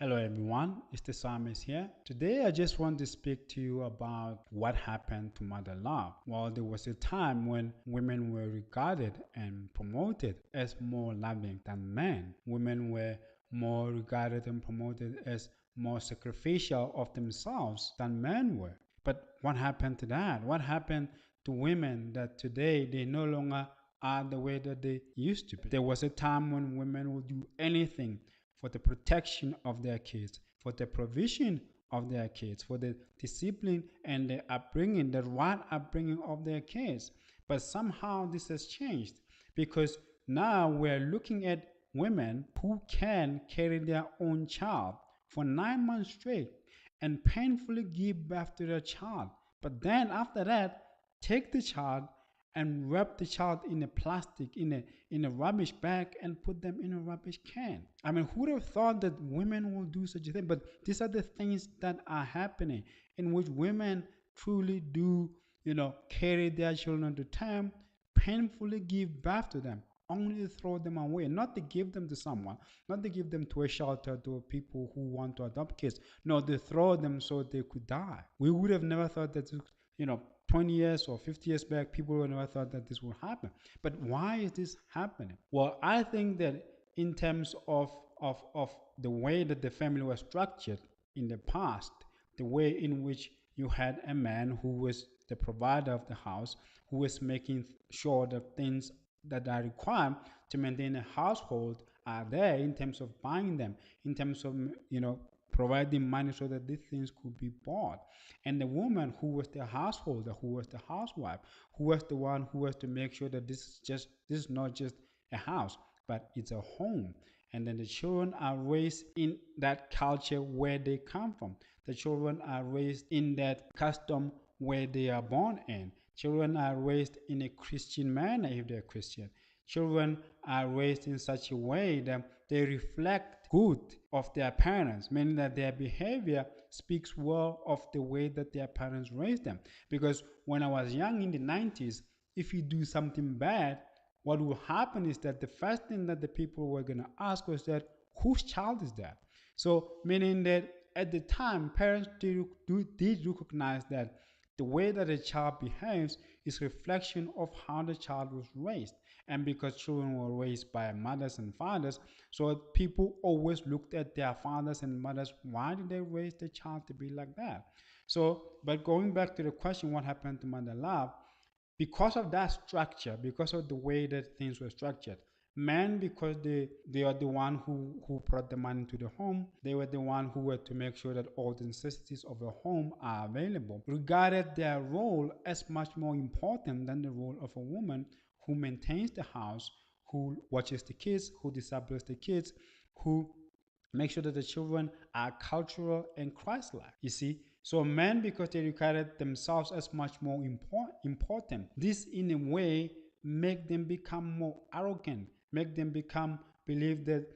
Hello everyone, it's the Psalmist here. Today I just want to speak to you about what happened to mother love. Well, there was a time when women were regarded and promoted as more loving than men. Women were more regarded and promoted as more sacrificial of themselves than men were. But what happened to that? What happened to women that today they no longer are the way that they used to be? There was a time when women would do anything for the protection of their kids, for the provision of their kids, for the discipline and the upbringing, the right upbringing of their kids. But somehow this has changed because now we're looking at women who can carry their own child for 9 months straight and painfully give birth to their child. But then after that, take the child and wrap the child in a plastic, in a rubbish bag, and put them in a rubbish can. I mean, who would have thought that women will do such a thing? But these are the things that are happening in which women truly do, carry their children to term, painfully give birth to them, only to throw them away, not to give them to someone, not to give them to a shelter, to people who want to adopt kids. No, they throw them so they could die. We would have never thought that, 20 years or 50 years back, people would never thought that this would happen. But why is this happening? Well, I think that in terms of the way that the family was structured in the past, the way in which you had a man who was the provider of the house, who was making sure that things that are required to maintain a household are there in terms of buying them, in terms of providing money so that these things could be bought. And the woman who was the householder, who was the housewife, who was the one who was to make sure that this is not just a house, but it's a home. And then the children are raised in that culture where they come from. The children are raised in that custom where they are born in. Children are raised in a Christian manner if they're Christian. Children are raised in such a way that they reflect good of their parents, meaning that their behavior speaks well of the way that their parents raised them. Because when I was young in the 90s, if you do something bad, what will happen is that the first thing that the people were going to ask was that, whose child is that? So, meaning that at the time, parents did recognize that the way that a child behaves is reflection of how the child was raised. And because children were raised by mothers and fathers, so people always looked at their fathers and mothers. Why did they raise the child to be like that? So, but going back to the question, what happened to mother love? Because of that structure, because of the way that things were structured, men, because they are the one who brought the money to the home, they were the one who were to make sure that all the necessities of a home are available, regarded their role as much more important than the role of a woman who maintains the house, who watches the kids, who disciples the kids, who make sure that the children are cultural and Christ-like. You see, so men, because they regarded themselves as much more important, this in a way make them become more arrogant, make them believe that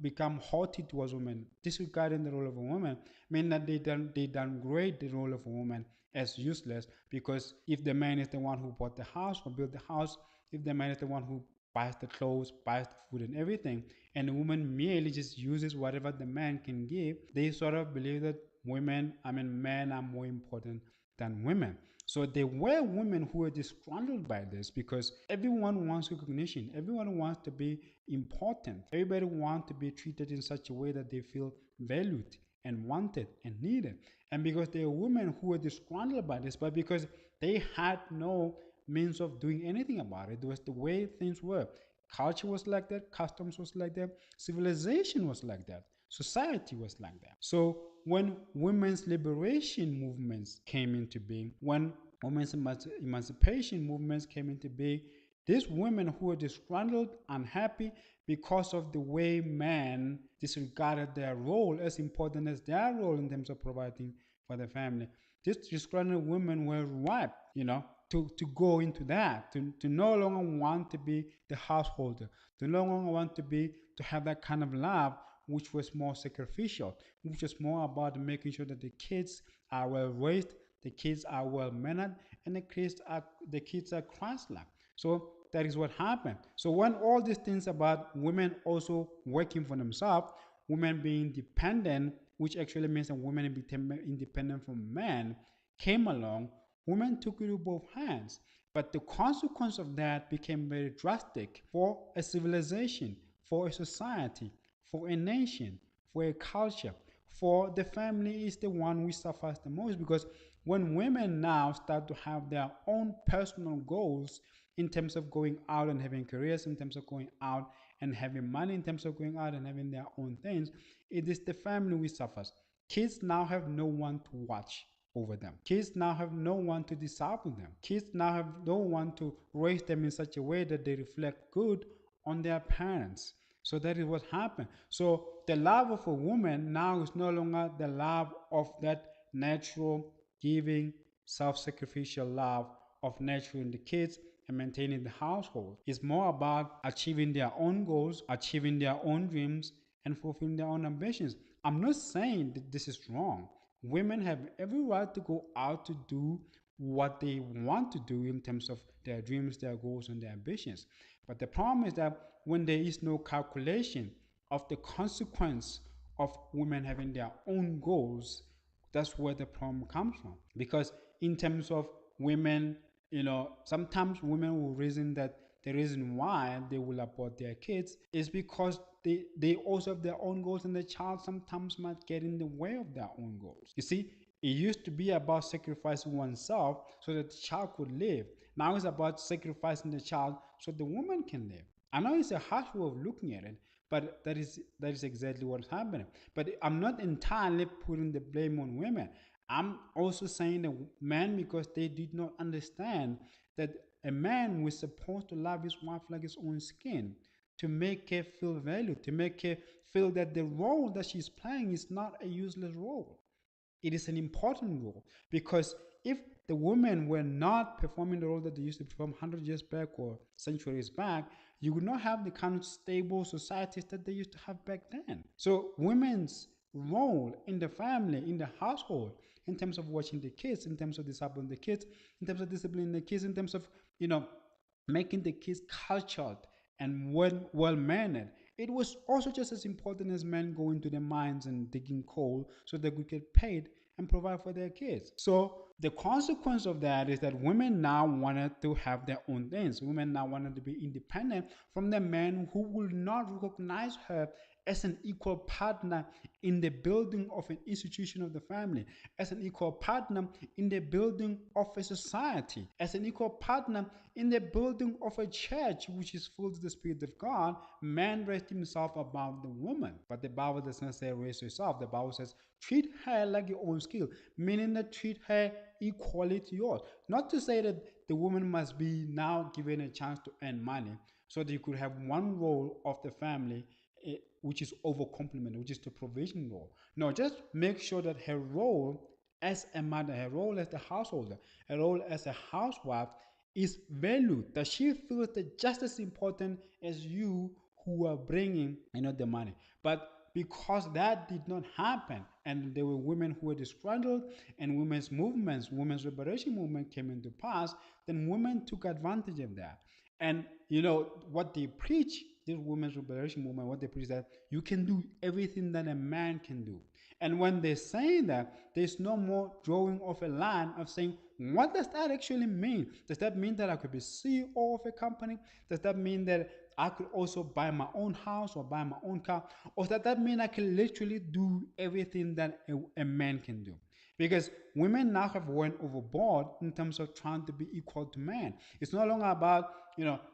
become haughty towards women, disregarding the role of a woman, mean that they downgrade the role of a woman as useless. Because if the man is the one who bought the house or built the house, if the man is the one who buys the clothes, buys the food and everything, and the woman merely just uses whatever the man can give, they sort of believe that men are more important than women. So there were women who were disgruntled by this because everyone wants recognition, everyone wants to be important, everybody wants to be treated in such a way that they feel valued and wanted and needed. And because there are women who were disgruntled by this, but because they had no means of doing anything about it. It was the way things were. Culture was like that, customs was like that, civilization was like that, society was like that. So when women's liberation movements came into being, when women's emancipation movements came into being, these women who were disgruntled, unhappy because of the way men disregarded their role as important as their role in terms of providing for the family. These disgruntled women were ripe, to go into that, to no longer want to be the householder, to no longer want to have that kind of love, which was more sacrificial, which was more about making sure that the kids are well raised, the kids are well mannered, and the kids are Christ-like. So that is what happened. So when all these things about women also working for themselves, women being dependent, which actually means that women became independent from men, came along, women took it to both hands. But the consequence of that became very drastic for a civilization, for a society, for a nation, for a culture. For the family is the one which suffers the most, because when women now start to have their own personal goals in terms of going out and having careers, in terms of going out and having money, in terms of going out and having their own things, it is the family which suffers. Kids now have no one to watch over them. Kids now have no one to disciple them. Kids now have no one to raise them in such a way that they reflect good on their parents. So that is what happened. So the love of a woman now is no longer the love of that natural, giving, self-sacrificial love of nurturing the kids and maintaining the household. It's more about achieving their own goals, achieving their own dreams, and fulfilling their own ambitions. I'm not saying that this is wrong. Women have every right to go out to do what they want to do in terms of their dreams, their goals, and their ambitions. But the problem is that when there is no calculation of the consequence of women having their own goals, that's where the problem comes from. Because in terms of women, sometimes women will reason that the reason why they will abort their kids is because they also have their own goals, and the child sometimes might get in the way of their own goals. You see, it used to be about sacrificing oneself so that the child could live. Now it's about sacrificing the child so the woman can live. I know it's a harsh way of looking at it, but that is exactly what's happening. But I'm not entirely putting the blame on women. I'm also saying that men, because they did not understand that a man was supposed to love his wife like his own skin, to make her feel valued, to make her feel that the role that she's playing is not a useless role. It is an important role, because if the women were not performing the role that they used to perform 100 years back or centuries back, you would not have the kind of stable societies that they used to have back then. So women's role in the family, in the household, in terms of watching the kids, in terms of disciplining the kids, in terms of disciplining the kids, in terms of, making the kids cultured and well mannered. It was also just as important as men going to the mines and digging coal so they could get paid and provide for their kids. So the consequence of that is that women now wanted to have their own things. Women now wanted to be independent from the men who will not recognize her as an equal partner in the building of an institution of the family, as an equal partner in the building of a society, as an equal partner in the building of a church which is full of the Spirit of God. Man raised himself above the woman. But the Bible does not say raise yourself. The Bible says treat her like your own skill, meaning that treat her equally to yours. Not to say that the woman must be now given a chance to earn money so that you could have one role of the family, which is over complemented, which is the provision role. No, just make sure that her role as a mother, her role as the householder, her role as a housewife is valued, that she feels that just as important as you who are bringing the money. But because that did not happen, and there were women who were disgruntled, and women's liberation movement came into pass, then women took advantage of that. And what they preach, this women's liberation movement, what they preach is that you can do everything that a man can do. And when they're saying that, there's no more drawing of a line of saying, what does that actually mean? Does that mean that I could be CEO of a company? Does that mean that I could also buy my own house or buy my own car? Or does that mean I can literally do everything that a man can do? Because women now have went overboard in terms of trying to be equal to men. It's no longer about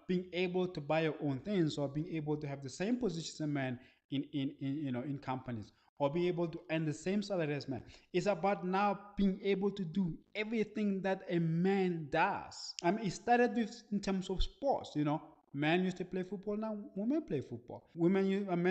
being able to buy your own things or being able to have the same position as a man in companies, or being able to earn the same salary as men. It's about now being able to do everything that a man does. I mean, it started with in terms of sports. Men used to play football, now women play football. Men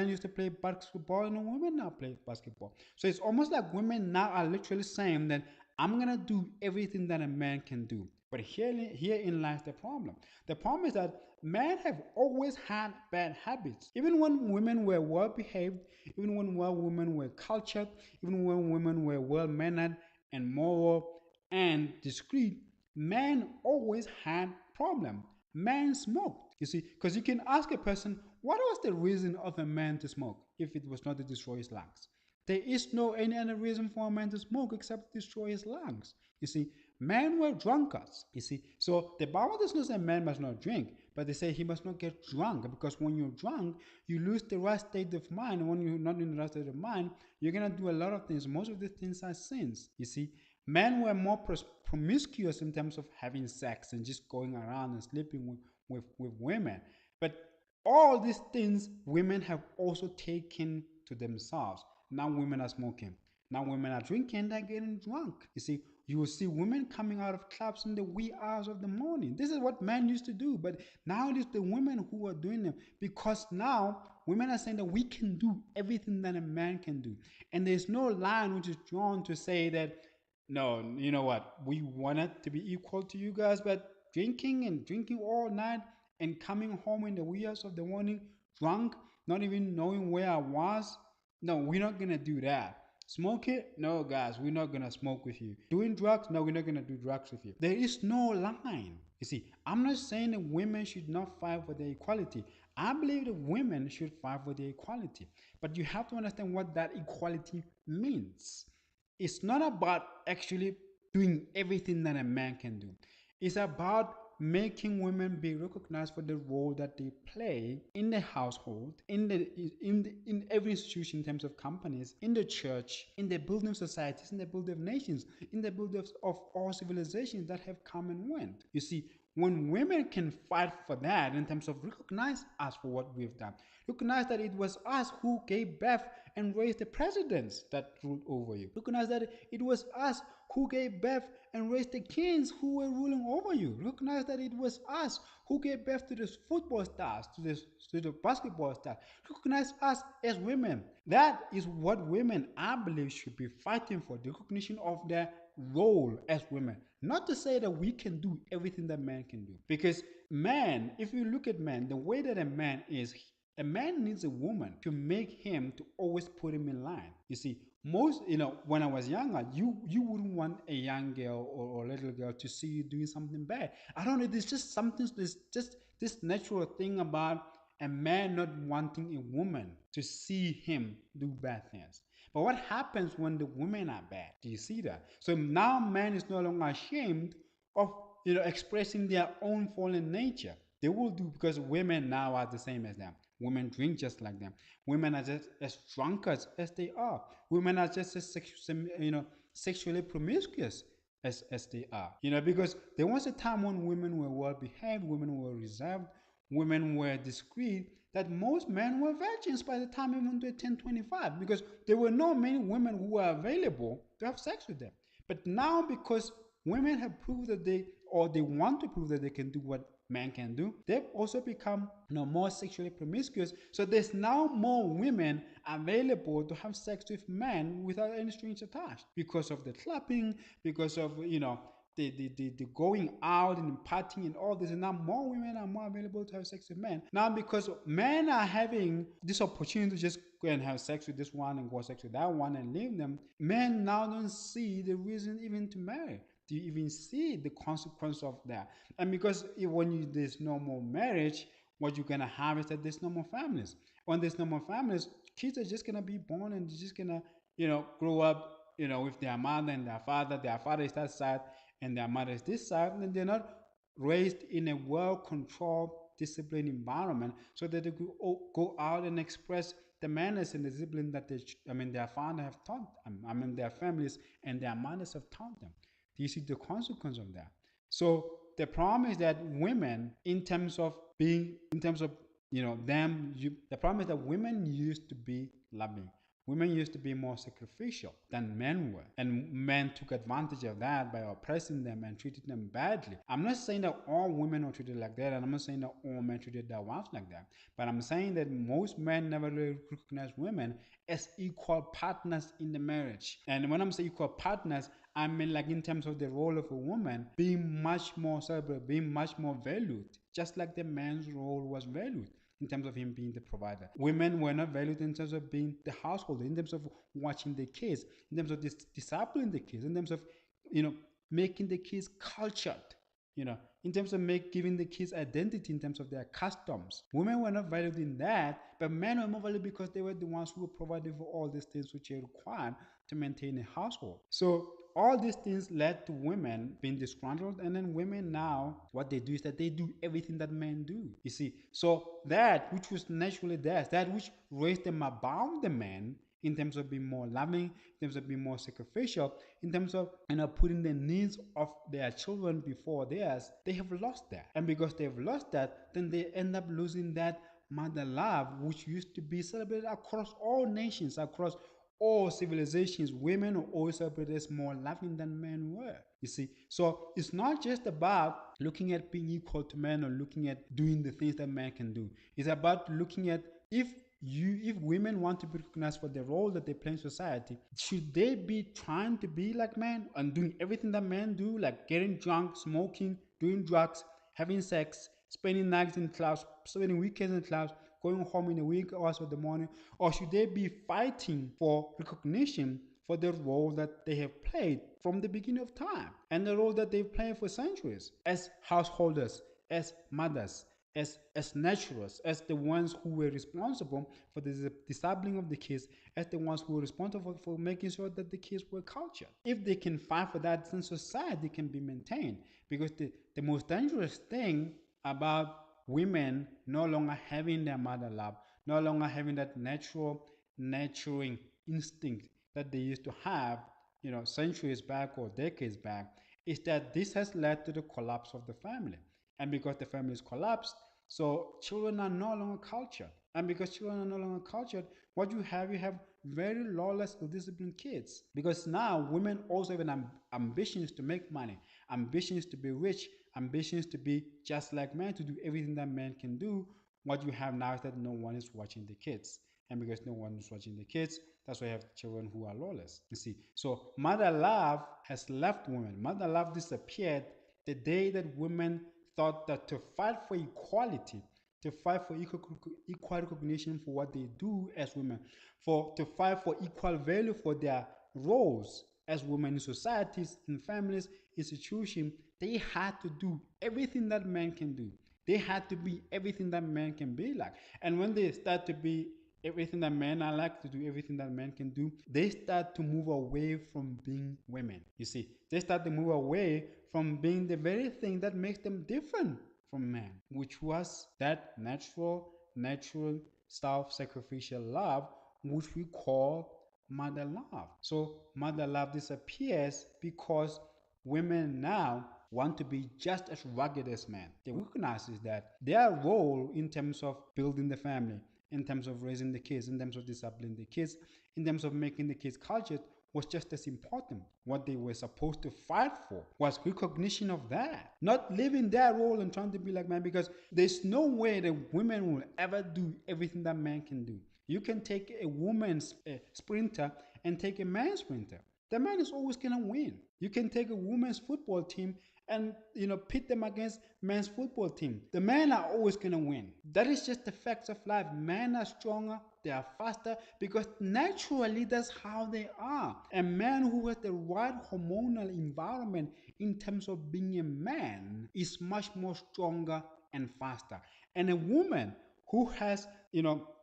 used to play basketball, and women now play basketball. So it's almost like women now are literally saying that I'm gonna do everything that a man can do. But herein lies the problem. The problem is that men have always had bad habits. Even when women were well behaved, even when women were cultured, even when women were well mannered and moral and discreet, men always had problems. Men smoked. You see, because you can ask a person, What was the reason of a man to smoke if it was not to destroy his lungs? There is no any other reason for a man to smoke except to destroy his lungs. You see, men were drunkards. You see, so the Bible does not say man must not drink, but they say he must not get drunk, because when you're drunk, you lose the right state of mind. And when you're not in the right state of mind, you're gonna do a lot of things. Most of the things are sins. You see, men were more promiscuous in terms of having sex and just going around and sleeping with women. But all these things women have also taken to themselves. Now women are smoking. Now women are drinking, they're getting drunk. You see, you will see women coming out of clubs in the wee hours of the morning. This is what men used to do, but now it is the women who are doing them, because now women are saying that we can do everything that a man can do. And there's no line which is drawn to say that, no, you know what, we want it to be equal to you guys, but drinking and drinking all night and coming home in the wee hours of the morning drunk, not even knowing where I was, no, we're not gonna do that. Smoke it? No, guys, we're not gonna smoke with you. Doing drugs? No, we're not gonna do drugs with you. There is no line. You see, I'm not saying that women should not fight for their equality. I believe that women should fight for their equality. But you have to understand what that equality means. It's not about actually doing everything that a man can do. It's about making women be recognized for the role that they play in the household, in every institution, in terms of companies, in the church, in the building of societies, in the building of nations, in the building of all civilizations that have come and went. You see, when women can fight for that in terms of recognize us for what we've done, recognize that it was us who gave birth and raised the presidents that ruled over you, recognize that it was us who gave birth and raised the kings who were ruling over you, recognize that it was us who gave birth to the football stars, to the basketball stars, recognize us as women. That is what women, I believe, should be fighting for, the recognition of their role as women. Not to say that we can do everything that men can do. Because man, if you look at man, the way that a man is, a man needs a woman to make him, to always put him in line. You see, most, when I was younger, you wouldn't want a young girl or a little girl to see you doing something bad. I don't know, there's just something, there's just this natural thing about a man not wanting a woman to see him do bad things. But what happens when the women are bad? Do you see that? So now man is no longer ashamed of expressing their own fallen nature. They will do, because women now are the same as them. Women drink just like them. Women are just as drunkards as they are. Women are just as sexually promiscuous as they are. Because there was a time when women were well behaved, women were reserved, women were discreet, that most men were virgins by the time even they turned 25, because there were not many women who were available to have sex with them. But now, because women have proved that they want to prove that they can do what men can do, they've also become more sexually promiscuous. So there's now more women available to have sex with men without any strings attached, because of the clapping, because of the going out and partying and all this. And now more women are more available to have sex with men. Now, because men are having this opportunity to just go and have sex with this one and go have sex with that one and leave them, men now don't see the reason even to marry. Do you even see the consequence of that? And because there's no more marriage, what you're gonna have is that there's no more families. When there's no more families, kids are just gonna be born and they're just gonna, grow up, with their mother and their father. Their father is that side and their mother is this side, and they're not raised in a well-controlled, disciplined environment, so that they could go out and express the manners and the discipline that their father have taught them. Their families and their mothers have taught them. Do you see the consequence of that? So the problem is that women, the problem is that women used to be loving. Women used to be more sacrificial than men were. And men took advantage of that by oppressing them and treating them badly. I'm not saying that all women are treated like that, and I'm not saying that all men treated their wives like that. But I'm saying that most men never really recognize women as equal partners in the marriage. And when I'm saying equal partners, I mean, like, in terms of the role of a woman being much more celebrated, being much more valued, just like the man's role was valued in terms of him being the provider. Women were not valued in terms of being the household, in terms of watching the kids, in terms of discipling the kids, in terms of, making the kids cultured. in terms of giving the kids identity in terms of their customs. Women were not valued in that, but men were more valued because they were the ones who were providing for all these things which are required to maintain a household. So all these things led to women being disgruntled, and then women now, what they do is that they do everything that men do. You see, so that which was naturally theirs, that which raised them above the men, in terms of being more loving, in terms of being more sacrificial, in terms of putting the needs of their children before theirs, they have lost that. And because they've lost that, then they end up losing that mother love, which used to be celebrated across all nations, across all civilizations. Women are always celebrated as more loving than men were. You see, so it's not just about looking at being equal to men or looking at doing the things that men can do. It's about looking at if women want to be recognized for the role that they play in society, should they be trying to be like men and doing everything that men do, like getting drunk, smoking, doing drugs, having sex, spending nights in clubs, spending weekends in clubs, going home in the week hours of the morning? Or should they be fighting for recognition for the role that they have played from the beginning of time and the role that they've played for centuries as householders, as mothers, as naturals, as the ones who were responsible for the disabling of the kids, as the ones who were responsible for making sure that the kids were cultured? If they can fight for that, then society can be maintained. Because the most dangerous thing about women no longer having their mother love, no longer having that natural nurturing instinct that they used to have, centuries back or decades back, is that this has led to the collapse of the family. And because the family is collapsed, so children are no longer cultured. And because children are no longer cultured, what you have very lawless, ill-disciplined kids. Because now women also have ambitions to make money, ambitions to be rich, ambitions to be just like men, to do everything that men can do. What you have now is that no one is watching the kids. And because no one is watching the kids, that's why you have children who are lawless. You see, so mother love has left women. Mother love disappeared the day that women thought that to fight for equality, to fight for equal recognition for what they do as women, to fight for equal value for their roles as women in societies, in families, institutions, they had to do everything that men can do. They had to be everything that men can be like. And when they start to be everything that men are like, to do everything that men can do, they start to move away from being women. You see, they start to move away from being the very thing that makes them different from men, which was that natural, self-sacrificial love, which we call mother love. So mother love disappears because women now want to be just as rugged as men. They recognize that their role in terms of building the family, in terms of raising the kids, in terms of disciplining the kids, in terms of making the kids cultured, was just as important. What they were supposed to fight for was recognition of that, not living their role and trying to be like men, because there's no way that women will ever do everything that men can do. You can take a woman's sprinter and take a man's sprinter. The man is always going to win. You can take a women's football team and pit them against men's football team. The men are always going to win. That is just the facts of life. Men are stronger, they are faster, because naturally that's how they are. A man who has the right hormonal environment in terms of being a man is much more stronger and faster. And a woman who has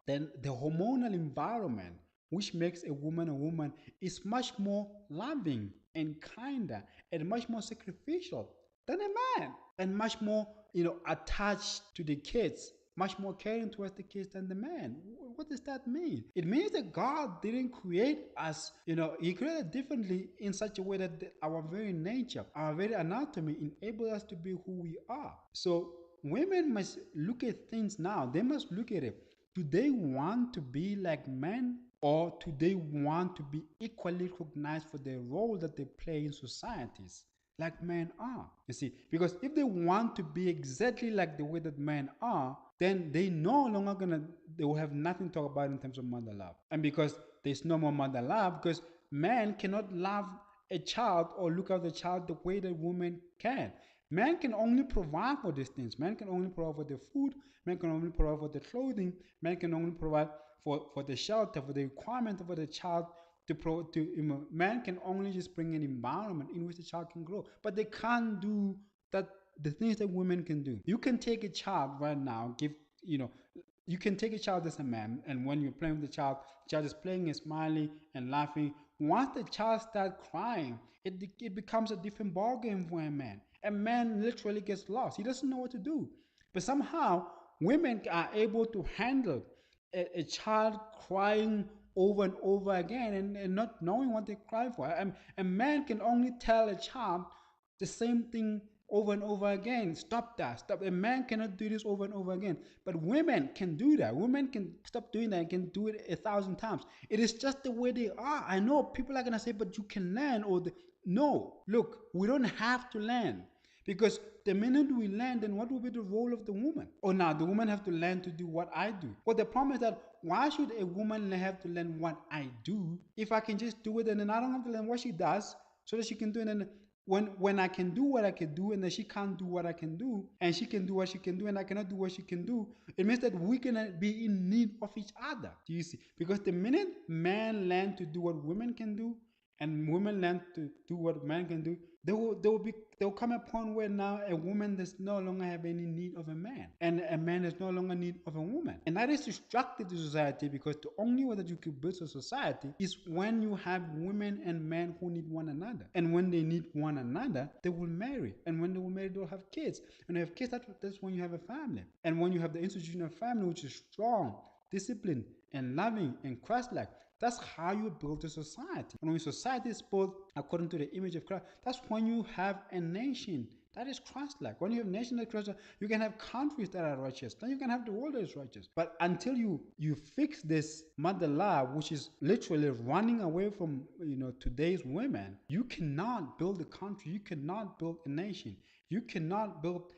then the hormonal environment which makes a woman is much more loving and kinder and much more sacrificial than a man, and much more attached to the kids, much more caring towards the kids than the man. What does that mean? It means that God didn't create us, he created differently in such a way that our very nature, our very anatomy enables us to be who we are. So women must look at things now. They must look at it. Do they want to be like men, or do they want to be equally recognized for the role that they play in societies like men are? You see, because if they want to be exactly like the way that men are, then they will have nothing to talk about in terms of mother love. And because there's no more mother love, because man cannot love a child or look after the child the way that women can. Man can only provide for these things. Man can only provide for the food. Man can only provide for the clothing. Man can only provide for the shelter, for the requirement for the child man can only just bring an environment in which the child can grow. But they can't do that the things that women can do. You can take a child right now, you know, you can take a child as a man, and when you're playing with the child is playing and smiling and laughing. Once the child starts crying, it becomes a different ballgame for a man. A man literally gets lost. He doesn't know what to do. But somehow, women are able to handle a child crying over and over again, and not knowing what they cry for. A man can only tell a child the same thing over and over again. Stop that. Stop. A man cannot do this over and over again. But women can do that. Women can stop doing that and can do it 1,000 times. It is just the way they are. I know people are going to say, but you can learn. No. Look, we don't have to learn. Because the minute we learn, then what will be the role of the woman? Oh, now the woman have to learn to do what I do. But the problem is that why should a woman have to learn what I do if I can just do it and then I don't have to learn what she does so that she can do it? And then when I can do what I can do and then she can't do what I can do and she can do what she can do and I cannot do what she can do, it means that we can be in need of each other. Do you see? Because the minute men learn to do what women can do and women learn to do what men can do, there will come a point where now a woman does no longer have any need of a man, and a man has no longer need of a woman, and that is destructive to society, because the only way that you can build a society is when you have women and men who need one another, and when they need one another, they will marry, and when they will marry, they'll have kids, and they have kids. That's when you have a family, and when you have the institution of family, which is strong, disciplined, and loving and Christ-like. That's how you build a society. And when society is built according to the image of Christ, that's when you have a nation that is Christ-like. When you have a nation that is Christ-like, you can have countries that are righteous. Then you can have the world that is righteous. But until you fix this mother love, which is literally running away from today's women, you cannot build a country. You cannot build a nation. You cannot build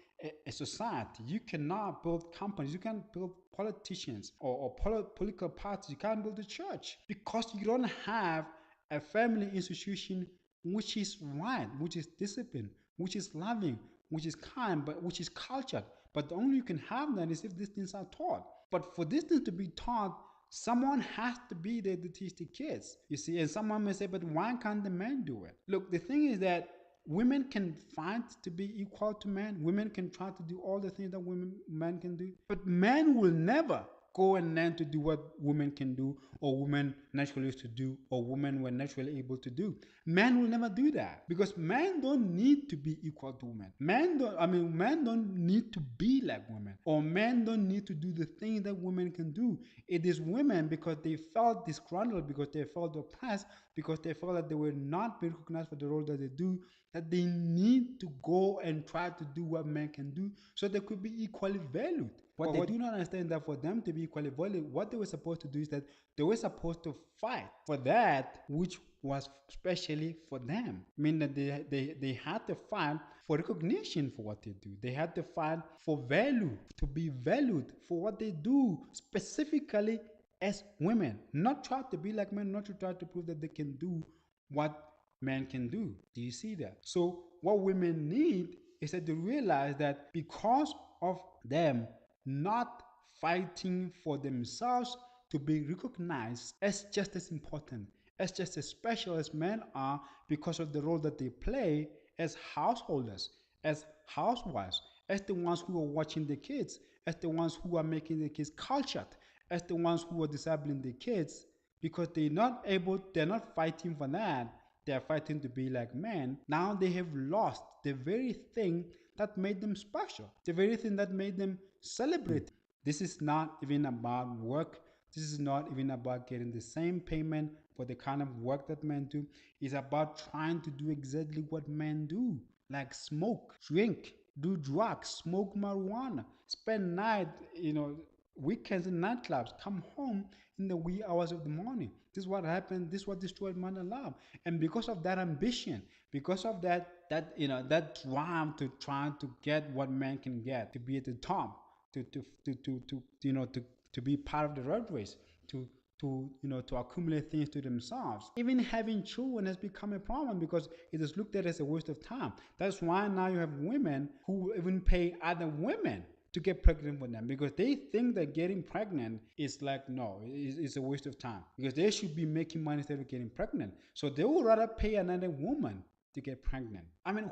a society. You cannot build companies. You can't build politicians or political parties. You can't build a church because you don't have a family institution which is right, which is disciplined, which is loving, which is kind, but which is cultured. But the only you can have that is if these things are taught. But for these things to be taught, someone has to be there to teach the kids. You see, and someone may say, but why can't the men do it? Look, the thing is that women can fight to be equal to men. Women can try to do all the things that men can do. But men will never go and learn to do what women can do, or women naturally used to do, or women were naturally able to do. Men will never do that because men don't need to be equal to women. Men don't need to be like women, or men don't need to do the things that women can do. It is women, because they felt disgruntled, because they felt oppressed, because they felt that they were not being recognized for the role that they do, that they need to go and try to do what men can do so they could be equally valued. What they do not understand, that for them to be equally valued, what they were supposed to do is that they were supposed to fight for that which was specially for them. Meaning that they had to fight for recognition for what they do. They had to fight for value, to be valued for what they do, specifically as women. Not try to be like men, not to try to prove that they can do what men can do. Do you see that? So what women need is that they realize that because of them not fighting for themselves to be recognized as just as important, as just as special as men are, because of the role that they play as householders, as housewives, as the ones who are watching the kids, as the ones who are making the kids cultured, as the ones who are disabling the kids, because they're not fighting for that. They are fighting to be like men. Now they have lost the very thing that made them special, the very thing that made them celebrate. This is not even about work. This is not even about getting the same payment for the kind of work that men do. It's about trying to do exactly what men do, like smoke, drink, do drugs, smoke marijuana, spend night, weekends in nightclubs, come home in the wee hours of the morning. This is what happened. This is what destroyed man love. And because of that ambition, because of that drive to try to get what men can get, to be at the top, to be part of the rat race, to accumulate things to themselves. Even having children has become a problem because it is looked at as a waste of time. That's why now you have women who even pay other women to get pregnant with them, because they think that getting pregnant is like, no, it's a waste of time, because they should be making money instead of getting pregnant. So they would rather pay another woman to get pregnant. I mean,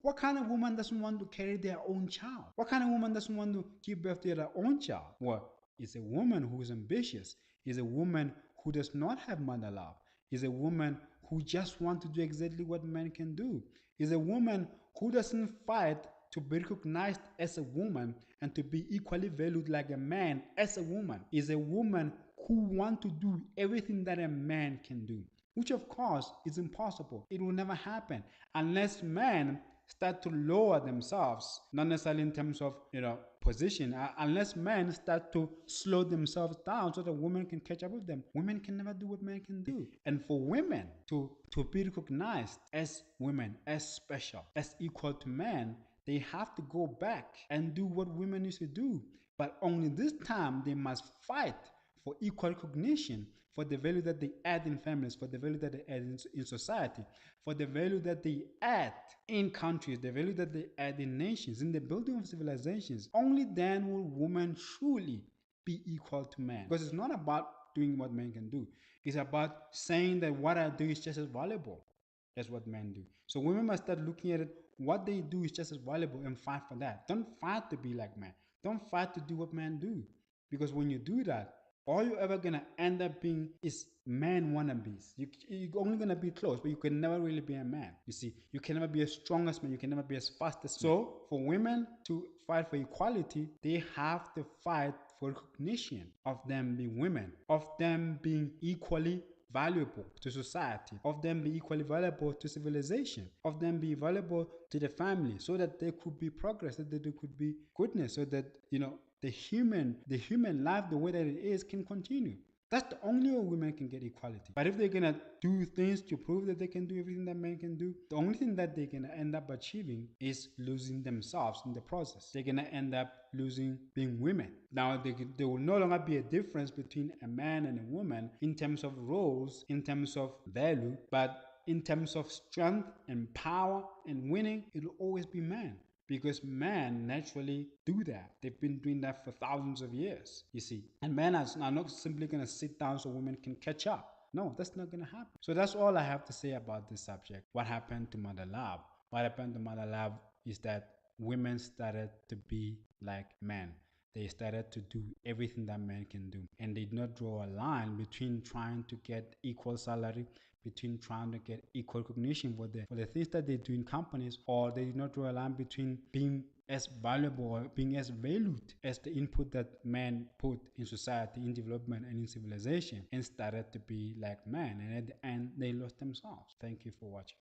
what kind of woman doesn't want to carry their own child? What kind of woman doesn't want to give birth to their own child? Well, it's a woman who is ambitious. It's a woman who does not have mother love. It's a woman who just wants to do exactly what men can do. It's a woman who doesn't fight to be recognized as a woman and to be equally valued like a man as a woman. Is a woman who wants to do everything that a man can do, which of course is impossible. It will never happen unless men start to lower themselves, not necessarily in terms of position, unless men start to slow themselves down so that women can catch up with them. Women can never do what men can do. And for women to be recognized as women, as special, as equal to men, they have to go back and do what women used to do. But only this time they must fight for equal recognition, for the value that they add in families, for the value that they add in society, for the value that they add in countries, the value that they add in nations, in the building of civilizations. Only then will women truly be equal to men. Because it's not about doing what men can do. It's about saying that what I do is just as valuable as what men do. So women must start looking at it, what they do is just as valuable, and fight for that. Don't fight to be like men. Don't fight to do what men do. Because when you do that, all you're ever going to end up being is man wannabes. You're only going to be close, but you can never really be a man. You see, you can never be as strong as man. You can never be as fast as man. So for women to fight for equality, they have to fight for recognition of them being women, of them being equally valuable to society, of them be equally valuable to civilization, of them be valuable to the family, so that there could be progress, so that there could be goodness, so that the human life, the way that it is, can continue. That's the only way women can get equality. But if they're gonna do things to prove that they can do everything that men can do, the only thing that they're gonna end up achieving is losing themselves in the process. They're gonna end up losing being women. Now there will no longer be a difference between a man and a woman in terms of roles, in terms of value, but in terms of strength and power and winning, it will always be man. Because men naturally do that. They've been doing that for thousands of years, you see. And men are not simply going to sit down so women can catch up. No, that's not going to happen. So that's all I have to say about this subject. What happened to mother love? What happened to mother love is that women started to be like men. They started to do everything that men can do. And they did not draw a line between trying to get equal salary, between trying to get equal recognition for the things that they do in companies, or they did not draw a line between being as valuable or being as valued as the input that men put in society, in development, and in civilization, and started to be like men. And at the end, they lost themselves. Thank you for watching.